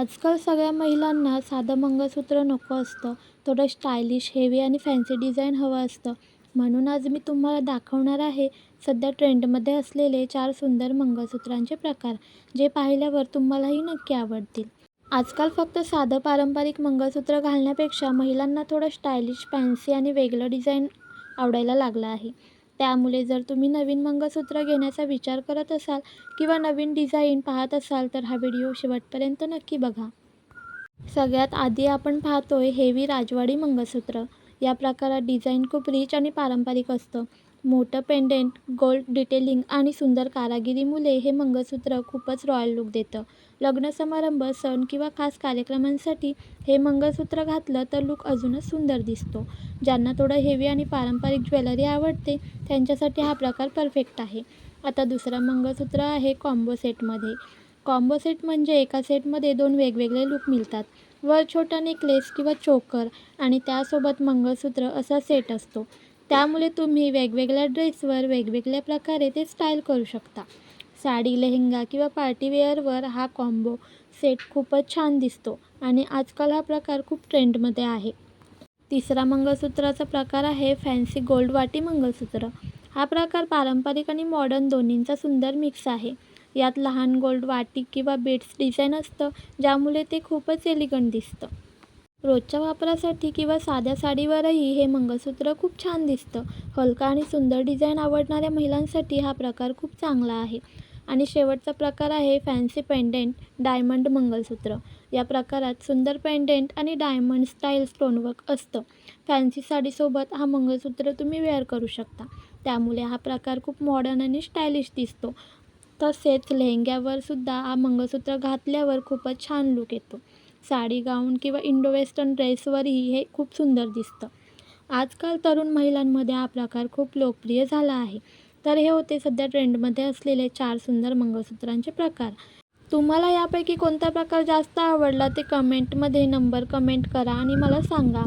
आजकाल सगळ्या महिलांना साधं मंगळसूत्र नको असतं. थोडं स्टायलिश, हेवी आणि फॅन्सी डिझाइन हवं असतं. म्हणून आज मी तुम्हाला दाखवणार आहे सध्या ट्रेंडमध्ये असलेले 4 सुंदर मंगळसूत्रांचे प्रकार, जे पाहिल्यावर तुम्हालाही नक्की आवडतील. आजकाल फक्त साधं पारंपरिक मंगळसूत्र घालण्यापेक्षा महिलांना थोडं स्टायलिश, फॅन्सी आणि वेगळं डिझाइन आवडायला लागलं आहे. त्यामुळे जर तुम्ही नवीन मंगळसूत्र घेण्याचा विचार करत असाल किंवा नवीन डिझाईन पाहत असाल तर हा व्हिडिओ शेवटपर्यंत नक्की बघा. सगळ्यात आधी आपण पाहतोय हेवी राजवाडी मंगळसूत्र. या प्रकारात डिझाईन खूप रिच आणि पारंपरिक असतं. मोठं पेंडेंट, गोल्ड डिटेलिंग आणि सुंदर कारागिरीमुळे हे मंगळसूत्र खूपच रॉयल लुक देतं. लग्न समारंभ, सण किंवा खास कार्यक्रमांसाठी हे मंगळसूत्र घातलं तर लुक अजूनच सुंदर दिसतो. ज्यांना थोडं हेवी आणि पारंपरिक ज्वेलरी आवडते त्यांच्यासाठी हा प्रकार परफेक्ट आहे. आता दुसरं मंगळसूत्र आहे कॉम्बो सेटमध्ये. कॉम्बो सेट म्हणजे एका सेटमध्ये 2 वेगवेगळे लूक मिळतात. वर छोटा नेकलेस किंवा चोकर आणि त्यासोबत मंगळसूत्र असा सेट असतो. त्यामुळे तुम्ही वेगवेगळ्या ड्रेसवर वेगवेगळ्या प्रकारे ते स्टाईल करू शकता. साडी, लेहेंगा किंवा पार्टीवेअरवर हा कॉम्बो सेट खूपच छान दिसतो आणि आजकाल हा प्रकार खूप ट्रेंडमध्ये आहे. तिसरा मंगळसूत्राचा प्रकार आहे फॅन्सी गोल्ड वाटी मंगळसूत्र. हा प्रकार पारंपरिक आणि मॉडर्न दोन्हींचा सुंदर मिक्स आहे. यात लहान गोल्ड वाटी किंवा बीड्स डिझाईन असतं, ज्यामुळे ते खूपच एलिगंट दिसतं. रोजच्या वापरासाठी किंवा साध्या साडीवरही हे मंगळसूत्र खूप छान दिसतं. हलका आणि सुंदर डिझाईन आवडणाऱ्या महिलांसाठी हा प्रकार खूप चांगला आहे. आणि शेवटचा प्रकार आहे फॅन्सी पेंडेंट डायमंड मंगळसूत्र. या प्रकारात सुंदर पेंडेंट आणि डायमंड स्टाईल स्टोनवर्क असतं. फॅन्सी साडीसोबत हा मंगळसूत्र तुम्ही वेअर करू शकता. त्यामुळे हा प्रकार खूप मॉडर्न आणि स्टायलिश दिसतो. तसेच लेहेंग्यावर सुद्धा हा मंगळसूत्र घातल्यावर खूपच छान लूक येतो. साडी, गाऊन किंवा इंडो वेस्टर्न ड्रेसवरही हे खूप सुंदर दिसतं. आजकाल तरुण महिलांमध्ये हा प्रकार खूप लोकप्रिय झाला आहे. तर हे होते सध्या ट्रेंडमध्ये असलेले 4 सुंदर मंगळसूत्रांचे प्रकार. तुम्हाला यापैकी कोणता प्रकार जास्त आवडला ते कमेंटमध्ये नंबर कमेंट करा आणि मला सांगा.